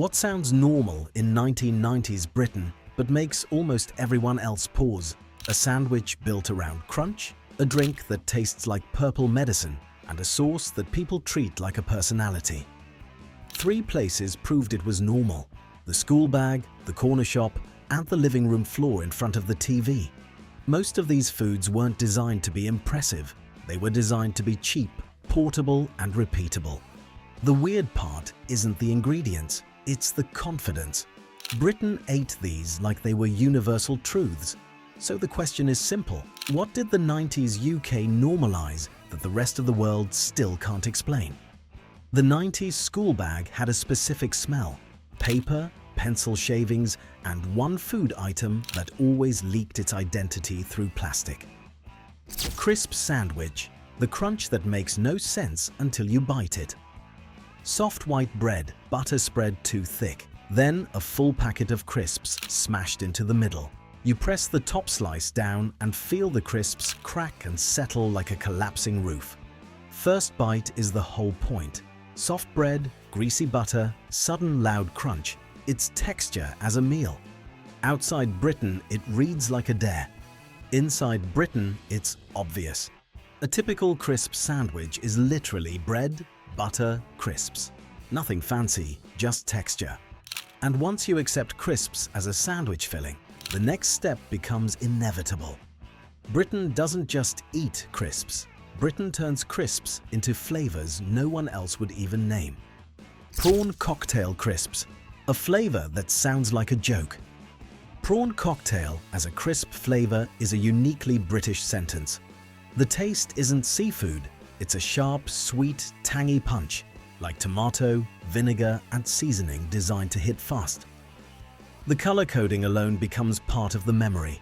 What sounds normal in 1990s Britain but makes almost everyone else pause? A sandwich built around crunch, a drink that tastes like purple medicine, and a sauce that people treat like a personality. Three places proved it was normal: the school bag, the corner shop, and the living room floor in front of the TV. Most of these foods weren't designed to be impressive. They were designed to be cheap, portable, and repeatable. The weird part isn't the ingredients, it's the confidence. Britain ate these like they were universal truths. So the question is simple: what did the 90s UK normalize that the rest of the world still can't explain? The 90s school bag had a specific smell: paper, pencil shavings, and one food item that always leaked its identity through plastic. Crisp sandwich, the crunch that makes no sense until you bite it. Soft white bread, butter spread too thick. Then a full packet of crisps smashed into the middle. You press the top slice down and feel the crisps crack and settle like a collapsing roof. First bite is the whole point. Soft bread, greasy butter, sudden loud crunch. It's texture as a meal. Outside Britain, it reads like a dare. Inside Britain, it's obvious. A typical crisp sandwich is literally bread, butter, crisps. Nothing fancy, just texture. And once you accept crisps as a sandwich filling, the next step becomes inevitable. Britain doesn't just eat crisps. Britain turns crisps into flavors no one else would even name. Prawn cocktail crisps, a flavor that sounds like a joke. Prawn cocktail as a crisp flavor is a uniquely British sentence. The taste isn't seafood, it's a sharp, sweet, tangy punch, like tomato, vinegar, and seasoning designed to hit fast. The color coding alone becomes part of the memory.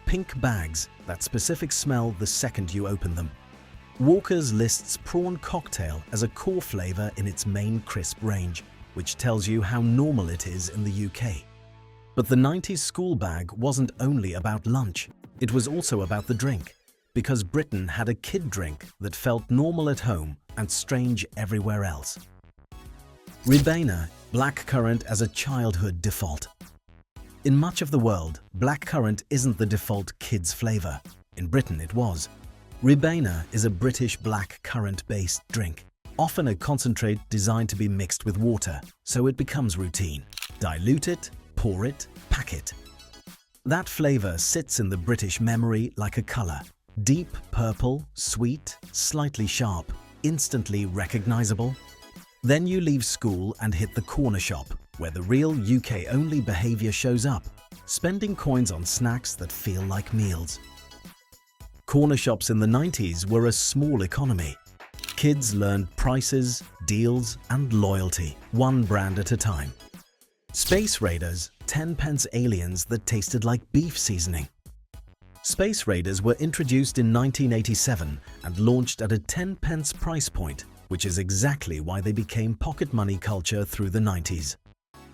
Pink bags, that specific smell the second you open them. Walker's lists prawn cocktail as a core flavor in its main crisp range, which tells you how normal it is in the UK. But the 90s school bag wasn't only about lunch, it was also about the drink. Because Britain had a kid drink that felt normal at home and strange everywhere else. Ribena, blackcurrant as a childhood default. In much of the world, blackcurrant isn't the default kids' flavor. In Britain it was. Ribena is a British blackcurrant-based drink, often a concentrate designed to be mixed with water, so it becomes routine. Dilute it, pour it, pack it. That flavor sits in the British memory like a color. Deep purple, sweet, slightly sharp, instantly recognizable. Then you leave school and hit the corner shop, where the real UK-only behavior shows up, spending coins on snacks that feel like meals. Corner shops in the 90s were a small economy. Kids learned prices, deals, and loyalty, one brand at a time. Space Raiders, 10-pence aliens that tasted like beef seasoning. Space Raiders were introduced in 1987 and launched at a 10-pence price point, which is exactly why they became pocket money culture through the 90s.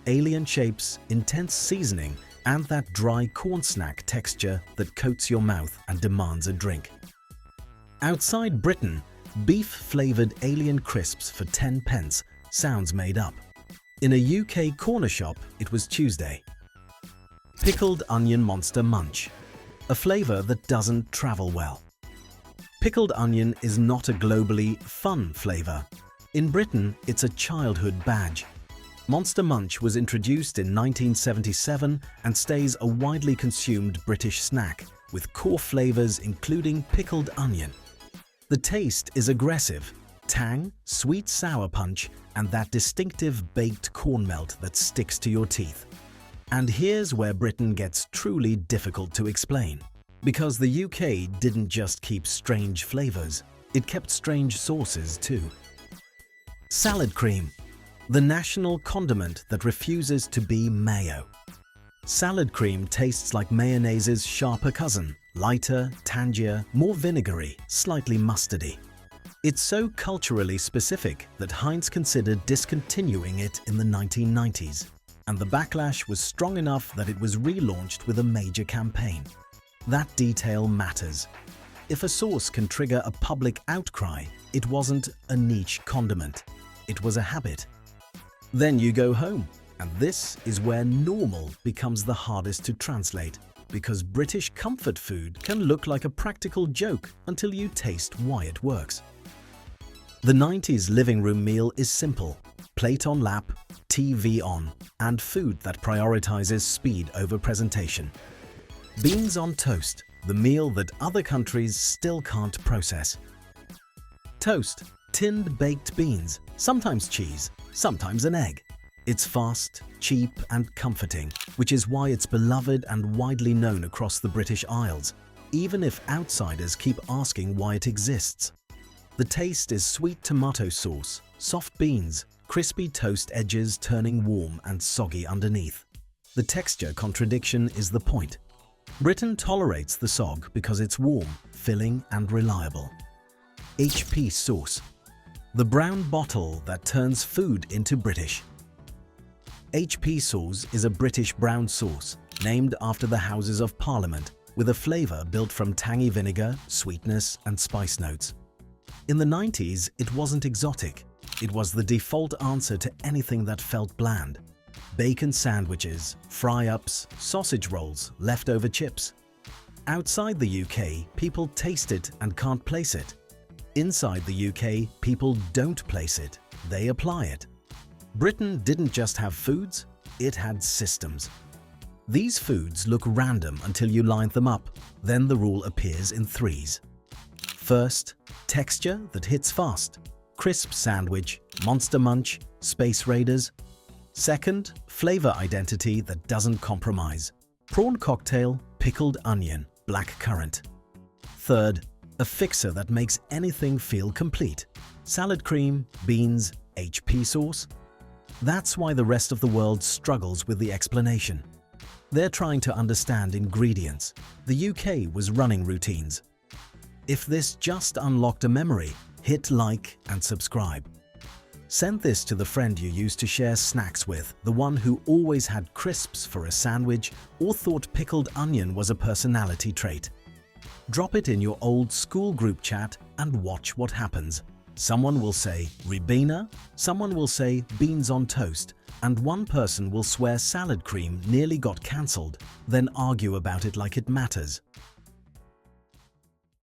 Alien shapes, intense seasoning, and that dry corn snack texture that coats your mouth and demands a drink. Outside Britain, beef-flavored alien crisps for 10-pence sounds made up. In a UK corner shop, it was Tuesday. Pickled onion monster munch. A flavor that doesn't travel well. Pickled onion is not a globally fun flavor. In Britain, it's a childhood badge. Monster Munch was introduced in 1977 and stays a widely consumed British snack, with core flavors including pickled onion. The taste is aggressive: tang, sweet sour punch, and that distinctive baked corn melt that sticks to your teeth. And here's where Britain gets truly difficult to explain. Because the UK didn't just keep strange flavors, it kept strange sauces too. Salad cream, the national condiment that refuses to be mayo. Salad cream tastes like mayonnaise's sharper cousin, lighter, tangier, more vinegary, slightly mustardy. It's so culturally specific that Heinz considered discontinuing it in the 1990s. And the backlash was strong enough that it was relaunched with a major campaign. That detail matters. If a sauce can trigger a public outcry, it wasn't a niche condiment. It was a habit. Then you go home. And this is where normal becomes the hardest to translate, because British comfort food can look like a practical joke until you taste why it works. The 90s living room meal is simple: plate on lap, TV on, and food that prioritizes speed over presentation. Beans on toast, the meal that other countries still can't process. Toast, tinned baked beans, sometimes cheese, sometimes an egg. It's fast, cheap, and comforting, which is why it's beloved and widely known across the British Isles, even if outsiders keep asking why it exists. The taste is sweet tomato sauce, soft beans, crispy toast edges turning warm and soggy underneath. The texture contradiction is the point. Britain tolerates the sog because it's warm, filling, and reliable. HP sauce, the brown bottle that turns food into British. HP sauce is a British brown sauce named after the Houses of Parliament, with a flavour built from tangy vinegar, sweetness, and spice notes. In the 90s, it wasn't exotic. It was the default answer to anything that felt bland. Bacon sandwiches, fry-ups, sausage rolls, leftover chips. Outside the UK, people taste it and can't place it. Inside the UK, people don't place it, they apply it. Britain didn't just have foods, it had systems. These foods look random until you line them up, then the rule appears in threes. First, texture that hits fast: crisp sandwich, Monster Munch, Space Raiders. Second, flavour identity that doesn't compromise: prawn cocktail, pickled onion, black currant. Third, a fixer that makes anything feel complete: salad cream, beans, HP sauce. That's why the rest of the world struggles with the explanation. They're trying to understand ingredients. The UK was running routines. If this just unlocked a memory, hit like and subscribe. Send this to the friend you used to share snacks with, the one who always had crisps for a sandwich or thought pickled onion was a personality trait. Drop it in your old school group chat and watch what happens. Someone will say Ribena, someone will say beans on toast, and one person will swear salad cream nearly got cancelled, then argue about it like it matters.